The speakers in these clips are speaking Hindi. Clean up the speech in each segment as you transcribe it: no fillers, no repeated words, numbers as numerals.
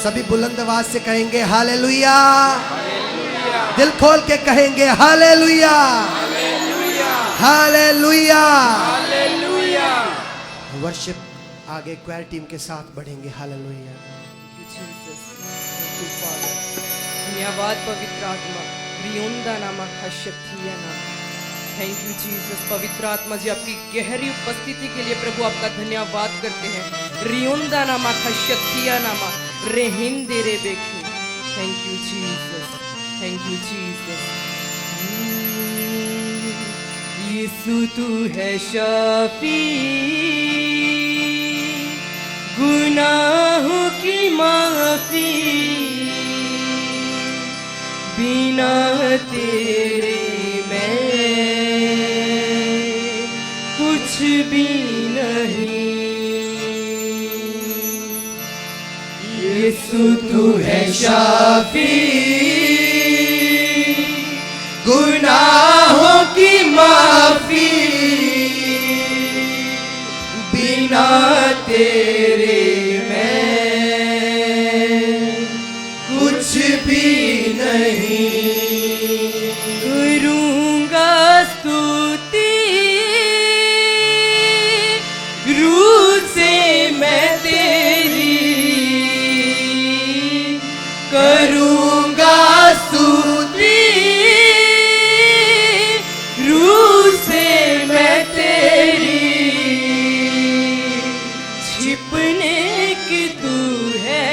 सभी बुलंद आवाज से कहेंगे हालेलुया। दिल खोल के कहेंगे हालेलुया, हालेलुया। वर्शिप आगे क्वायर टीम के साथ बढ़ेंगे। हालेलुया। धन्यवाद पवित्र आत्मा, रियोंदा नामा खशक्तिया नाम। Thank you Jesus. पवित्र आत्मा जी, आपकी गहरी उपस्थिति के लिए प्रभु आपका धन्यवाद करते हैं। रियोंदा नामा खशक्तिया नामा रेहिंदे रे बेखी। Thank you Jesus, thank you Jesus. यीशु तू है शाफी, गुनाहों की माफी, बिना तेरे मैं कुछ भी नहीं। यीशु तू है शाफी, गुनाहों की माफी, बिना तेरे कुछ भी नहीं। करूंगा स्तुति रूह से मैं तेरी, करूंगा स्तुति रूह से मैं तेरी। छिपने की तू है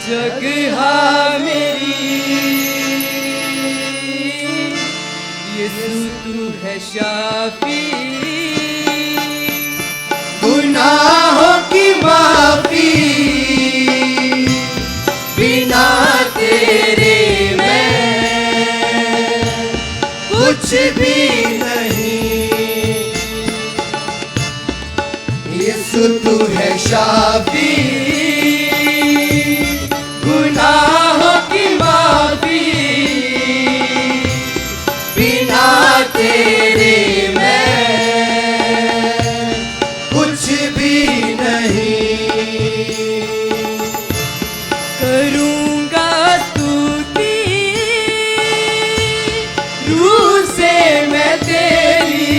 जगह मेरी, यीशु तू है शाफी, गुनाहों की माफी, बिना तेरे मैं कुछ भी नहीं। यीशु तू है शाफी, गुनाहों की माफी, बिना तेरे मैं कुछ भी नहीं। करूंगा स्तुति रूह से मैं तेरी,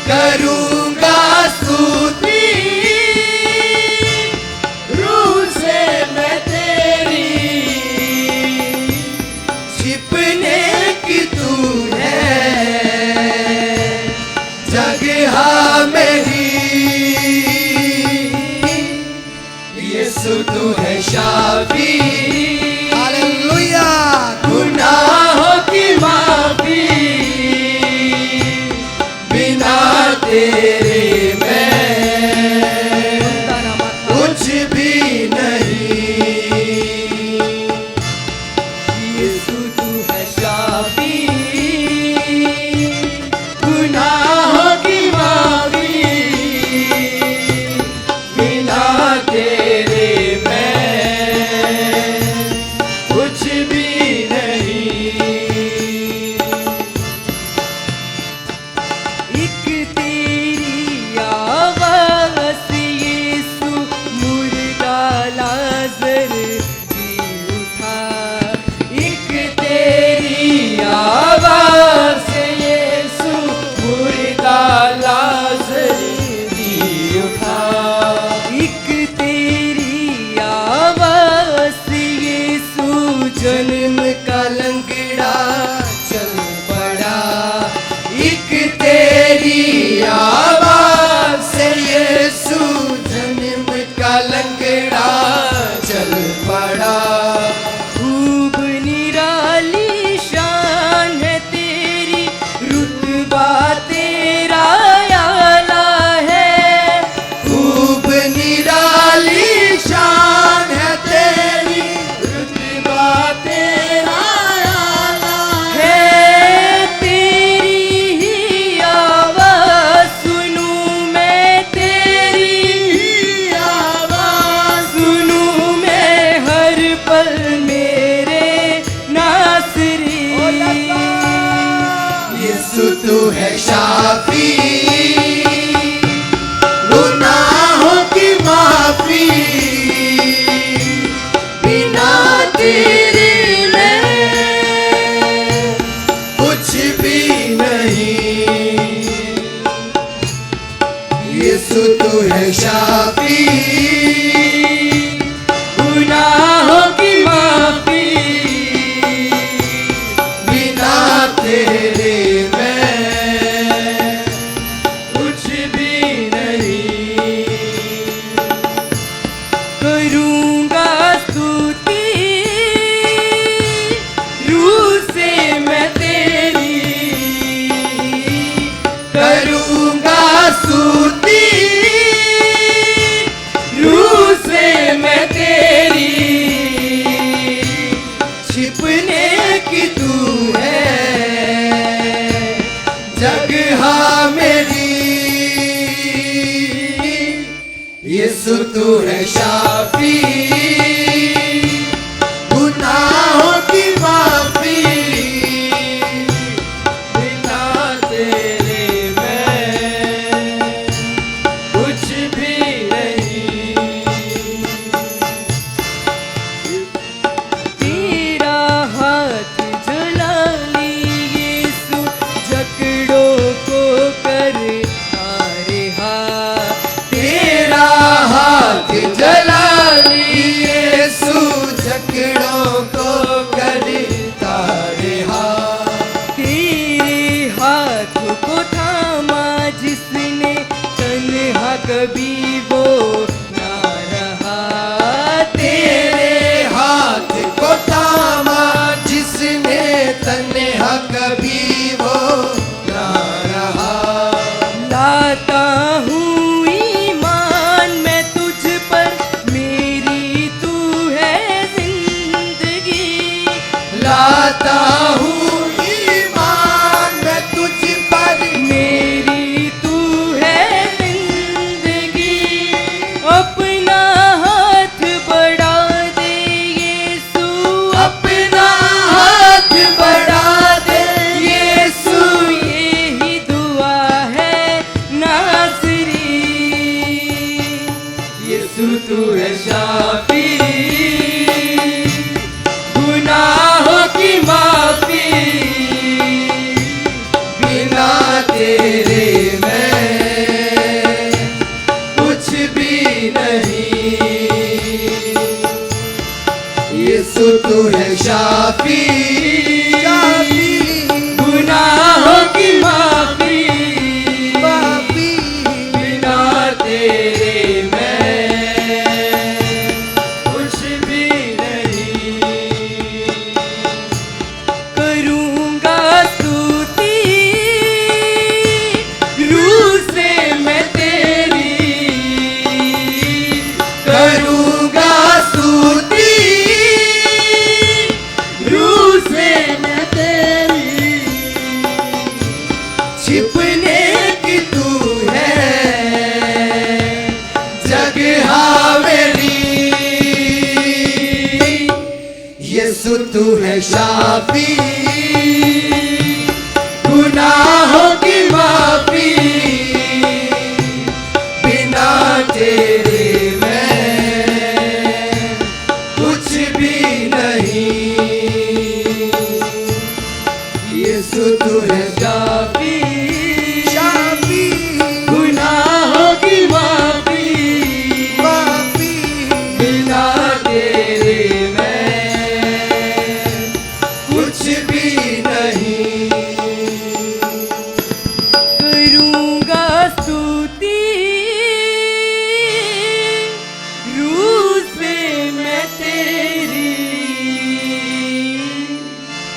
करूंगा स्तुति रूह से मैं तेरी। छिपने की तू है जगह मेरी, यीशु तू है शाफी, हालेलुया। गुनाहों की माफी, बिना तेरे मैं कुछ भी नहीं। यीशु तू है शाफी, गुनाहों की माफी, बिना तेरे मैं कुछ भी नहीं। एक तेरी आवाज़ से यीशु मुर्दा लाज़र जी उठा, एक तेरी आवाज़ से यीशु मुर्दा लाज़र जी उठा, एक तेरी आवाज़ से यीशु जन्म का लंगड़ा चल पड़ा, एक तेरी आवाज़ से यीशु जन्म का लंगड़ा चल पड़ा। खूब निराली शान है तेरी, रुतबा तेरा आला है। खूब निराली शान है तेरी, रुतबा तेरा छिपने की तू है जगह मेरी, यीशु तू है शाफी, गुनाहों की माफी, बिना तेरे मैं कुछ भी नहीं। तेरा हाथ जला ली यीशु, जकड़ों को कर हारे हाथ। तेरा हाथ जला ली यीशु, जकड़ों को करता रहा। तेरे हाथ को थामा जिसने, तन्हा कभी वो ना रहा। तेरे हाथ को थामा जिसने, तन्हा कभी वो ना रहा। लाता हूँ ईमान मैं तुझ पर, मेरी तू है जिंदगी। लाता हूँ ईमान मैं तुझ पर, मेरी तू है जिंदगी। अपना हाथ बढ़ा दे यीशु, अपना हाथ बढ़ा दे यीशु। यही दुआ है नासरी। यीशु तू है शाफी, गुनाहों की माफी, बिना तेरे मैं कुछ भी नहीं। यीशु तू है शाफी, गुनाहों की माफी, बिना तेरे मैं कुछ भी नहीं। करूँगा स्तुति रूह से मैं तेरी, करूँगा स्तुति रूह से मैं तेरी, छिपने की तू है जगह मेरी। यीशु तू है शाफी, गुनाहों की माफी, बिना तेरे मैं कुछ भी नहीं। यीशु तू है शाफी, गुनाहों की माफी, बिना तेरे मैं कुछ भी नहीं। करूँगा स्तुति रूह से मैं तेरी,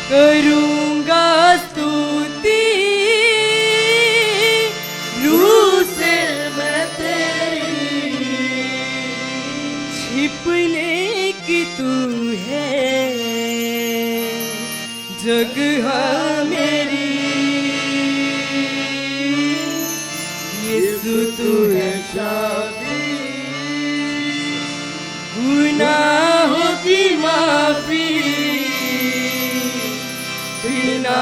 करूँगा स्तुति रूह से मैं तेरी। छिपने की तू है जगह मेरी, यीशु तू है शाफी, गुनाहों की माफी, बिना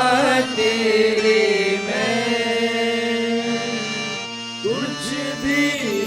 तेरे मैं कुछ भी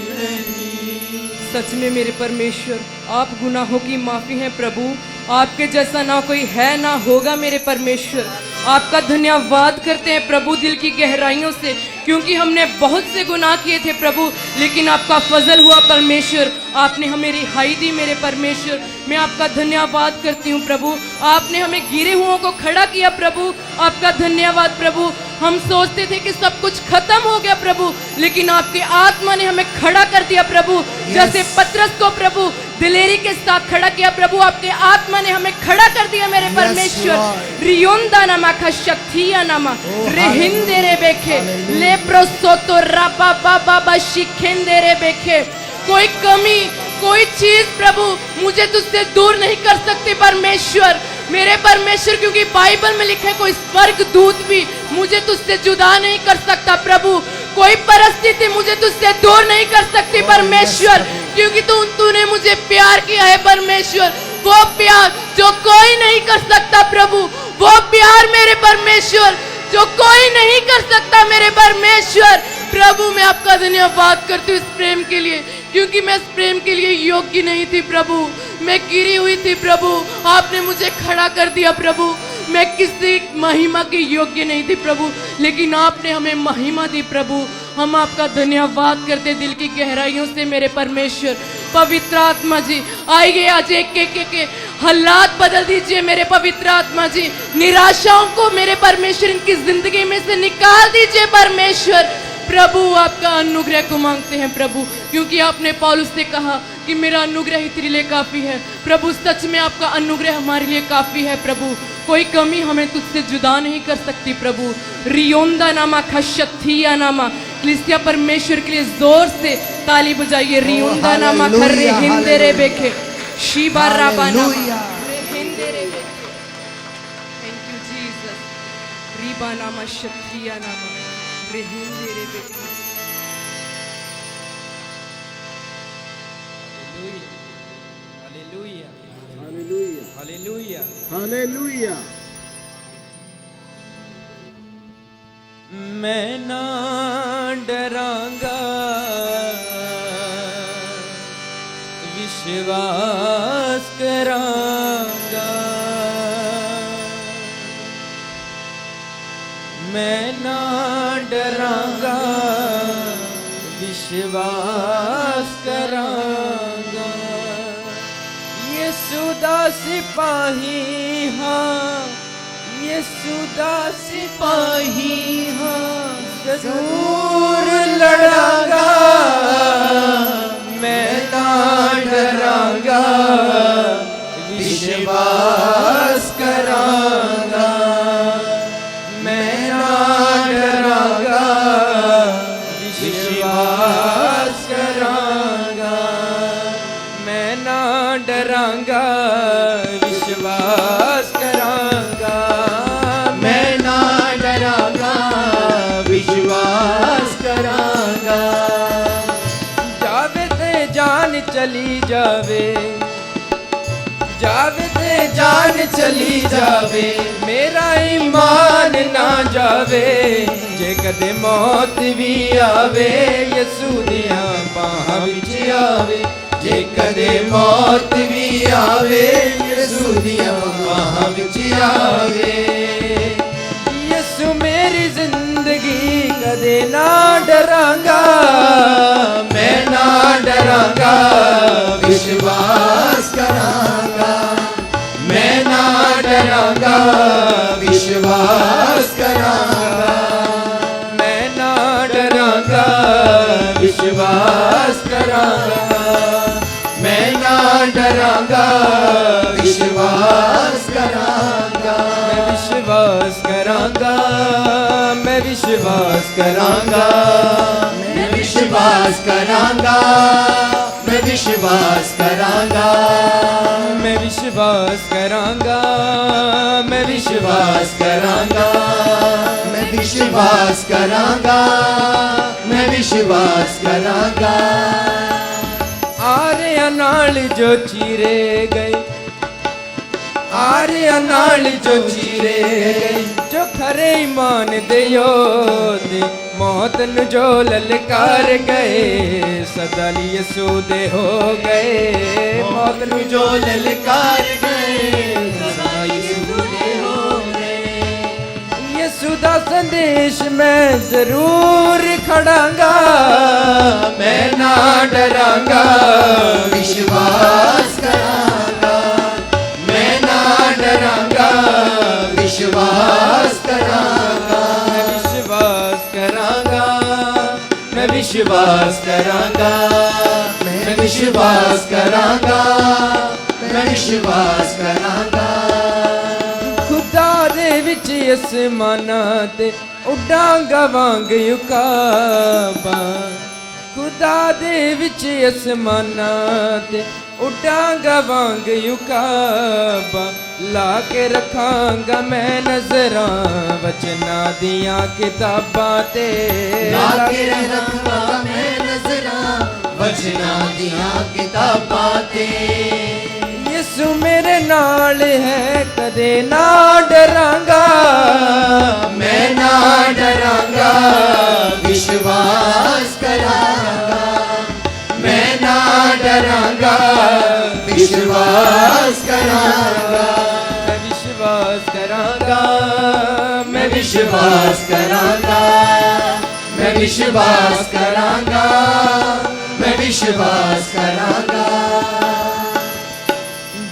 नहीं। सच में मेरे परमेश्वर, आप गुनाहों की माफी हैं प्रभु। आपके जैसा ना कोई है ना होगा मेरे परमेश्वर। आपका धन्यवाद करते हैं प्रभु दिल की गहराइयों से, क्योंकि हमने बहुत से गुनाह किए थे प्रभु, लेकिन आपका फजल हुआ परमेश्वर। आपने हमें रिहाई दी मेरे परमेश्वर। मैं आपका धन्यवाद करती हूँ प्रभु। आपने हमें गिरे हुओं को खड़ा किया प्रभु। आपका धन्यवाद प्रभु। हम सोचते थे कि सब कुछ खत्म हो गया प्रभु, लेकिन आपके आत्मा ने हमें खड़ा कर दिया प्रभु। जैसे पतरस को प्रभु दिलेरी के साथ खड़ा किया प्रभु, आपके आत्मा ने हमें खड़ा कर दिया मेरे परमेश्वर। रियोंदा नामा का शक्तिया नामा रेहिंदे रे बेखे ले प्रोसोतो राबा बाबा बशिखेंदे रे बेखे। कोई कमी कोई चीज प्रभु मुझे तुझसे दूर नहीं कर सकती परमेश्वर। मेरे परमेश्वर, क्योंकि बाइबल में लिखा है कोई स्वर्ग दूत भी मुझे तुझसे जुदा नहीं कर सकता प्रभु, कोई परिस्थिति मुझे तुझसे दूर नहीं कर सकती परमेश्वर, क्योंकि तूने मुझे प्यार किया है परमेश्वर। वो प्यार जो कोई नहीं कर सकता प्रभु, वो प्यार मेरे परमेश्वर जो कोई नहीं कर सकता मेरे परमेश्वर। प्रभु मैं आपका धन्यवाद करती हूँ इस प्रेम के लिए, क्योंकि मैं इस प्रेम के लिए योग्य नहीं थी प्रभु, मैं गिरी हुई थी प्रभु, आपने मुझे खड़ा कर दिया प्रभु। मैं किसी महिमा की योग्य नहीं थी प्रभु, लेकिन आपने हमें महिमा दी प्रभु। हम आपका धन्यवाद करते दिल की गहराइयों से मेरे परमेश्वर। पवित्र आत्मा जी आइए, आज एक के हालात बदल दीजिए मेरे पवित्र आत्मा जी। निराशाओं को मेरे परमेश्वर इनकी जिंदगी में से निकाल दीजिए परमेश्वर। प्रभु आपका अनुग्रह को मांगते हैं प्रभु, क्योंकि आपने पौलुस से कहा कि मेरा अनुग्रह ही तेरे लिए काफी है। प्रभु सच में आपका अनुग्रह हमारे लिए काफी है प्रभु, कोई कमी हमें तुझसे जुदा नहीं कर सकती प्रभु। रियोंदा नामा खशथिया नामा, क्लिस्तिया परमेश्वर के लिए जोर से ताली बजाइए। रियोंदा नामा खर्रे हिंदे रे बेखे शिबा राबा नामा हिंदे रे बेखे। Thank you Jesus. रिबा नामा शथिया नामा रे हिंदे रे बेखे। Hallelujah, hallelujah, hallelujah, hallelujah. मैं ना डरांगा, विश्वास करांगा। मैं ना डरांगा, विश्वास करांगा। यीशु दा सिपाही हाँ, यीशु दा सिपाही हाँ, जरूर लड़ांगा। मैं ना डरांगा, विश्वास करांगा। मैं ना डरांगा, विश्वास करांगा। मैं ना डरांगा, विश्वास करांगा। मैं ना डरांगा, विश्वास करांगा। जावे ते जान चली जावे, जावे ते जान चली जावे, मेरा ईमान ना जावे। जे कदे मौत भी आवे, यसू दिया बाहां विच आवे। जे कदे मौत भी आवे, यसू दिया बाहां विच आवे। यसू मेरी जिंदगी कदे ना डरांगा। मैं ना डरांगा, विश्वास करांगा। मैं ना डरांगा, विश्वास करांगा। मैं ना डरांगा, विश्वास करांगा। मैं ना डरांगा, विश्वास करांगा। मैं विश्वास करांगा, मैं विश्वास करांगा। मैं विश्वास करांगा, मैं विश्वास करांगा। मैं विश्वास करांगा, मैं विश्वास करांगा। मैं विश्वास करांगा, मैं विश्वास करांगा। आर्या नाल जो चीरे गए, आर्या नाल जो चीरे गए, जो खरे ईमान दे योद्धे, मौत नु जो ललकार गए, सदा लिए सूदे हो गए। मौत नु जो ललकार गए, सदा यीशु दे हो गए। यीशु दा संदेश मैं जरूर खड़ांगा। मैं ना डरांगा, विश्वास करांगा। मैं ना डरांगा, विश्वास करांगा। मैं विश्वास करांगा, मैं विश्वास करांगा। मैं विश्वास करांगा, मैं विश्वास करांगा। खुदा दे विच आसमानां ते उडांगा वांग युकाबा। खुदा दे विच असमानां ते उड़ांगा वांग युकाबा ला के रखांगा मैं नजरां वचना दियां किताबां ते ला के रखांगा मैं नजरां वचना दियां किताबां ते। यीशु मेरे नाल है कदे ना डरांगा मैं ना डरांगा विश्वास करांगा मैं ना डरांगा विश्वास करांगा मैं विश्वास करांगा मैं विश्वास करांगा मैं विश्वास करांगा मैं विश्वास करांगा।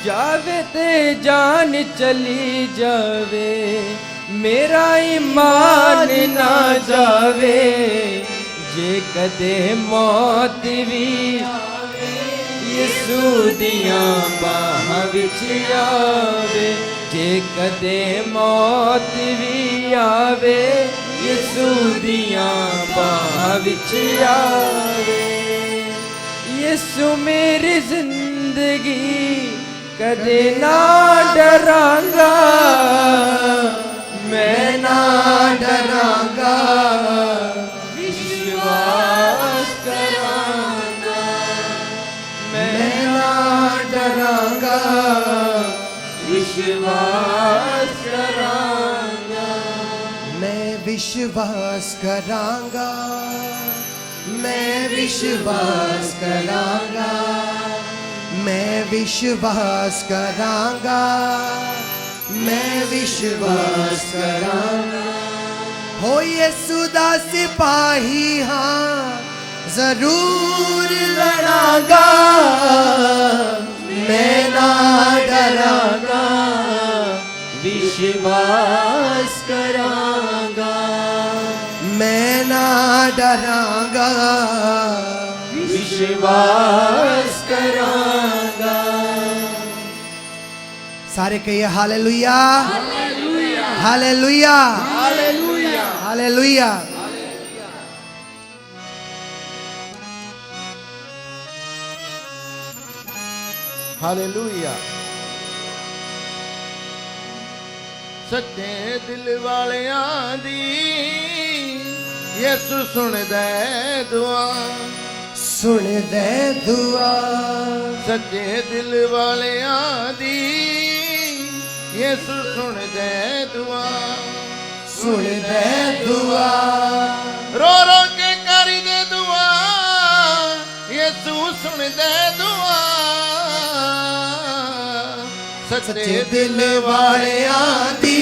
जावे ते जान चली जावे मेरा ईमान ना जावे जे कदे मौत भी यीशु दियां बाहां विच आवे जे कदे मौत भी आवे यीशु दियां बाहां विच आवे। यीशु मेरी जिंदगी कदे ना डरांगा मैं ना डरांगा विश्वास करांगा मैं ना डरांगा विश्वास करांगा मैं विश्वास करांगा मैं विश्वास करांगा मैं विश्वास करांगा मैं विश्वास करांगा। हो यीशु दा सिपाही हाँ जरूर लड़ांगा मैं ना डरांगा विश्वास करांगा मैं ना डरांगा विश्वास करांगा। सारे कहिए hallelujah hallelujah hallelujah hallelujah. Hallelujah. सच्चे दिल वालियां दी यीशु सुनदा दुआ सुन दे दुआ सच्चे दिल वालियां दी यीशु सुनदा दुआ सुन दे दुआ रो रो के करी दे दुआ यीशु सुनदा दुआ सच्चे दिल वालियां दी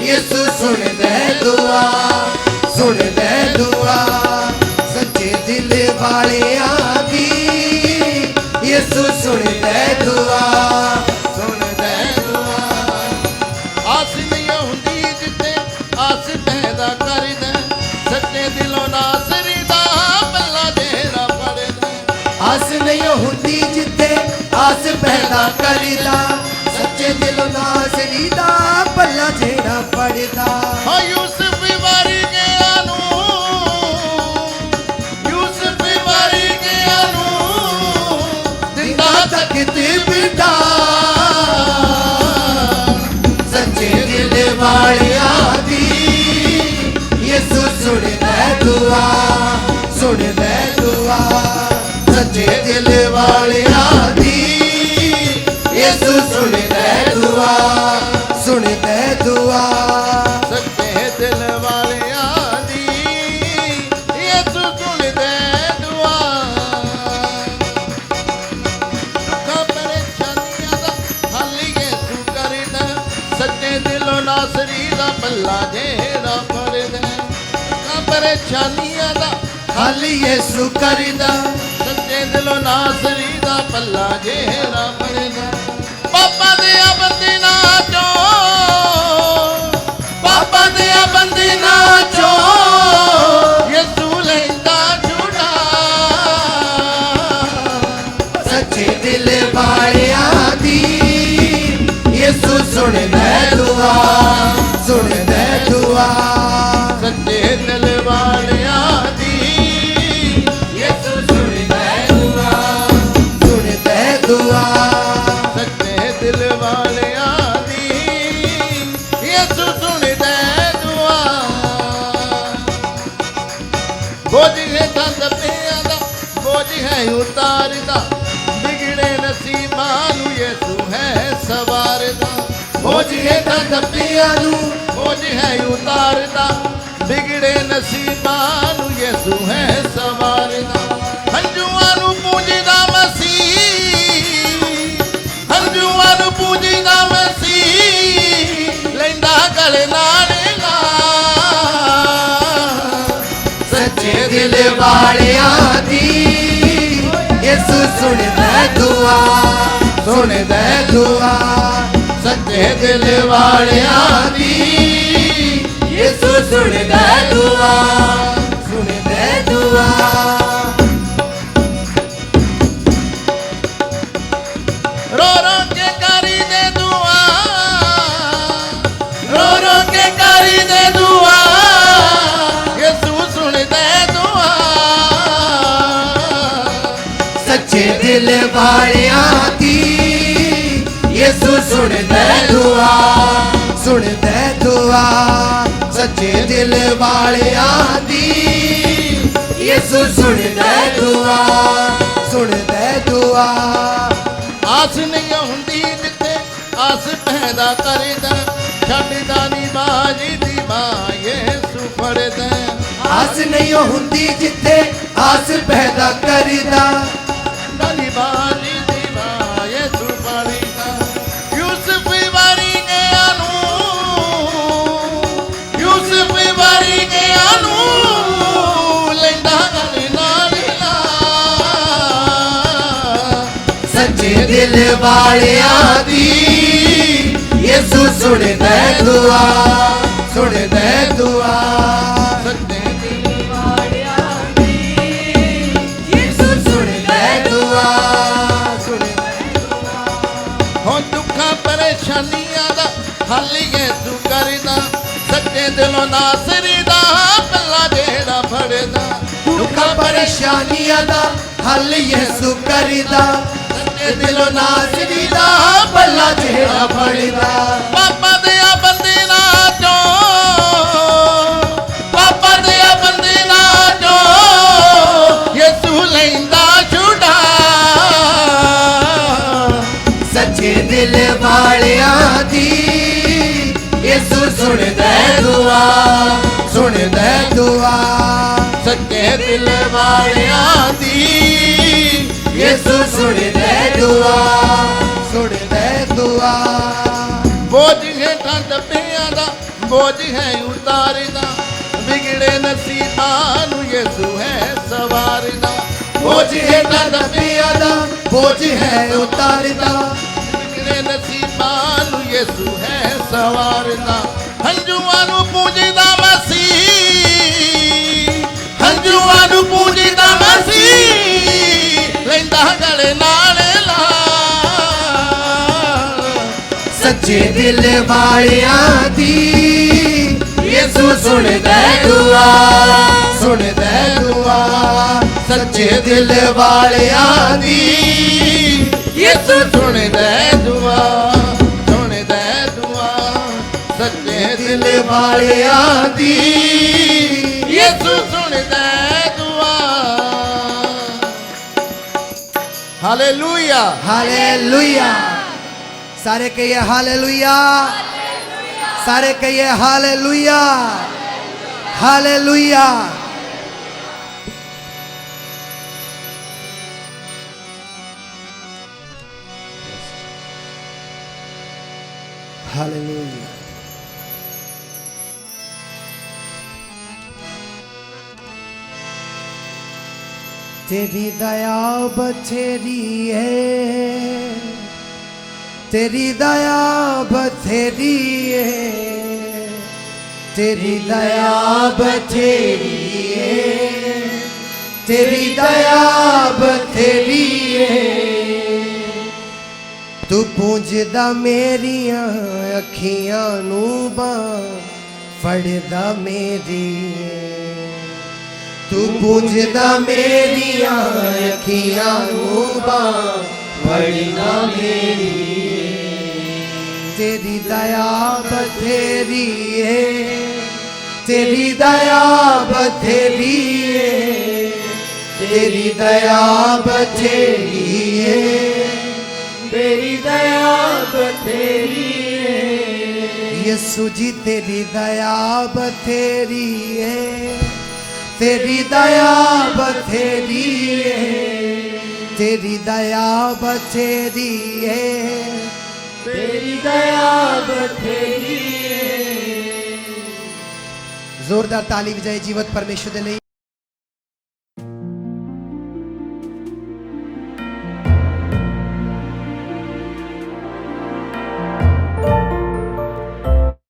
यीशु सुन दे दुआ सुन दे दुआ सच्चे दिल वालियां दी यीशु सुन दे दुआ सुन दे दुआ। आस नहीं हुंदी जिते आस पैदा कर दे सच्चे दिलों नासरी दा पल्ला जेड़ा पड़ दे आस नहीं हुंदी जिथे आस पैदा करीदा सच्चे दिलों नासरी दा पल्ला जेड़ा पड़दा। हो यूसुफ वारी गया नू यूसुफ वारी गया नू दिंदा तकत बिटा सच्चे दिल वालियां दी यीशु सुन दे दुआ सुन दे दुआ सच्चे दिल वालियां दी यीशु सुन दे दुआ सुन दे दुआ सच्चे दिल वालियां दी यीशु सुन दे दुआ। दुखां परेशानियां दा हल यीशु करदा सच्चे दिलों नासरी दा पल्ला जेड़ा फड़दा दुखां परेशानियां दा हल यीशु करदा सच्चे दिलों नासरी दा पल्ला जेड़ा फड़दा। पापा दिया बंदी ना चो पापा दिया बंदी ना चो यीशु लेंदा छुड़ा सच्चे दिल वालियां दी यीशु सुन दे दुआ सुन दे दुआ सच्चे दिल वालियां दी ਦੱਬਿਆਂ ਨੂੰ ਬੋਝ ਹੈ ਉਤਾਰਦਾ ਵਿਗੜੇ ਨਸੀਬਾਂ ਨੂੰ ਯਿਸੂ ਹੈ ਸਵਾਰਦਾ ਹੰਝੂਆਂ ਨੂੰ ਪੂਜਦਾ ਮਸੀਹ ਹੰਝੂਆਂ ਨੂੰ ਪੂਜਦਾ ਮਸੀਹ ਲੈਂਦਾ ਗਲੇ ਨਾਲ ਲਾ ਸੱਚੇ ਦਿਲ ਵਾਲਿਆਂ ਦੀ ਯਿਸੂ ਸੁਣਦਾ ਦੁਆ ਸੁਣਦਾ ਦੁਆ ਸੱਚੇ ਦਿਲ ਵਾਲਿਆਂ ਦੀ ਯਿਸੂ ਸੁਣਦਾ ਦੁਆ ਸੁਣਦਾ ਦੁਆ ਰੋ ਰੋ ਕੇ ਕਰੀ ਦੇ ਦੁਆ ਰੋ ਰੋ ਕੇ ਕਰੀ ਦੇ ਦੁਆ ਯਿਸੂ ਸੁਣਦਾ ਦੁਆ ਸੱਚੇ ਦਿਲ ਵਾਲਿਆਂ ਦੀ ਯਿਸੂ ਸੁਣਦਾ ਦੁਆ ਸੁਣਦਾ ਦੁਆ ਸੱਚੇ ਦਿਲ ਵਾਲਿਆਂ ਦੀ ਯਿਸੂ ਸੁਣਦਾ ਦੁਆ ਸੁਣਦਾ ਦੁਆ ਆਸ ਨਹੀਂ ਹੁੰਦੀ ਜਿੱਥੇ ਆਸ ਪੈਦਾ ਕਰਦਾ ਛੱਡਦਾ ਨਹੀਂ ਬਾਜੀ ਦੀ ਮਾਂ ਯਿਸੂ ਫੜਦਾ ਆਸ ਨਹੀਂ ਹੁੰਦੀ ਜਿੱਥੇ ਆਸ ਪੈਦਾ ਕਰਦਾ ਨਹੀਂ ਬਾਜੀ ਦੀ ਮਾਂ ਯਿਸੂ ਫੜਦਾ ਯੂਸਫ ਵਾਰੀ ਗਿਆ ਨੂੰ ਯੂਸਫ ਵਾਰੀ ਗਿਆ ਨੂੰ ਲੈਂਦਾ ਗਲੇ ਨਾਲ ਲਾ ਸੱਚੇ ਦਿਲ ਵਾਲਿਆਂ ਦੀ ਯਿਸੂ ਸੁਣਦਾ ਦੁਆ ਸੁਣਦਾ ਦੁਆ ਸੱਚੇ ਦਿਲ ਯਿਸੂ ਸੁਣਦਾ ਦੁਆ ਸੁਣਦਾ ਹੁਣ ਦੁੱਖਾਂ ਪਰੇਸ਼ਾਨੀਆਂ ਦਾ ਹੱਲ ਯਿਸੂ ਕਰਦਾ ਸੱਚੇ ਦਿਲੋਂ ਨਾਸਰੀ ਦਾ ਪੱਲਾ ਜਿਹੜਾ ਫੜਦਾ ਦੁੱਖਾਂ ਪਰੇਸ਼ਾਨੀਆਂ ਦਾ ਹੱਲ ਯਿਸੂ ਕਰਦਾ ਸੱਚੇ ਦਿਲੋਂ ਨਾਸਰੀ ਦਾ ਪੱਲਾ ਜਿਹੜਾ ਫੜਦਾ ਪਾਪਾ ਦਿਆ ਬੰਦਿਆਂ ਚੋਂ ਪਾਪਾ ਦਿਆ ਬੰਦਿਆਂ ਚੋਂ ਯਿਸੂ ਲੈਂਦਾ ਛੁਡਾ ਸੱਚੇ ਦਿਲ ਵਾਲਿਆਂ ਦੀ ਯਿਸੂ ਸੁਣਦਾ ਦੁਆ ਸੁਣਦਾ ਦੁਆ ਸੱਚੇ ਦਿਲ ਵਾਲਿਆਂ ਦੀ ਯਿਸੂ ਸੁਣਦਾ ਦੁਆ ਸੁਣਦਾ ਦੁਆ ਬੋਝ ਹੇਠਾਂ ਦੱਬਿਆਂ ਦਾ ਬੋਝ ਹੈ ਉਤਾਰਦਾ ਵਿਗੜੇ ਨਸੀਬਾਂ ਨੂੰ ਯਿਸੂ ਹੈ ਸਵਾਰਦਾ ਬੋਝ ਹੇਠਾਂ ਦੱਬਿਆਂ ਦਾ ਬੋਝ ਹੈ ਉਤਾਰਦਾ ਵਿਗੜੇ ਨਸੀਬਾਂ ਨੂੰ ਯਿਸੂ ਹੈ ਸਵਾਰਦਾ ਹੰਝੂਆਂ ਨੂੰ ਪੂਜਦਾ ਮਸੀਹ ਹੰਝੂਆਂ ਨੂੰ ਪੂਜਦਾ ਮਸੀਹ ਲੈਂਦਾ ਗਲੇ ਨਾਲ ਲਾ ਸੱਚੇ ਦਿਲ ਵਾਲਿਆਂ ਦੀ ਯਿਸੂ ਸੁਣਦਾ ਦੁਆ ਸੁਣਦਾ ਦੁਆ ਸੱਚੇ ਦਿਲ ਵਾਲਿਆਂ ਦੀ ਯਿਸੂ ਸੁਣਦਾ ਦੁਆ ਸੁਣਦਾ ਦੁਆ ਸੱਚੇ ਦਿਲ ਵਾਲਿਆਂ ਦੀ ਯਿਸੂ ਸੁਣਦਾ ਦੁਆ ਹਾਲੇਲੂਇਆ हालेलुया सारे कहिए हालेलुया सारे कहिए हालेलुया हालेलुया हालेलुया तेरी दया बथेरी है तेरी दया बथेरी है तेरी दया बथेरी है तेरी दया बथेरी है तू पूंजदा मेरियां अखियां नू बां फड़दा मेरी तू पूंजदा मेरियां अखियां नू बां फड़दा मेरी तेरी दया बथेरी है तेरी दया बथेरी है तेरी दया बथेरी है तेरी दया बथेरी है यीशु जी तेरी दया बथेरी है, तेरी दया बथेरी है, तेरी दया बथेरी है, तेरी दया बथेरी है। जोरदार ताली विजय जीवत परमेश्वर दे ਲਈ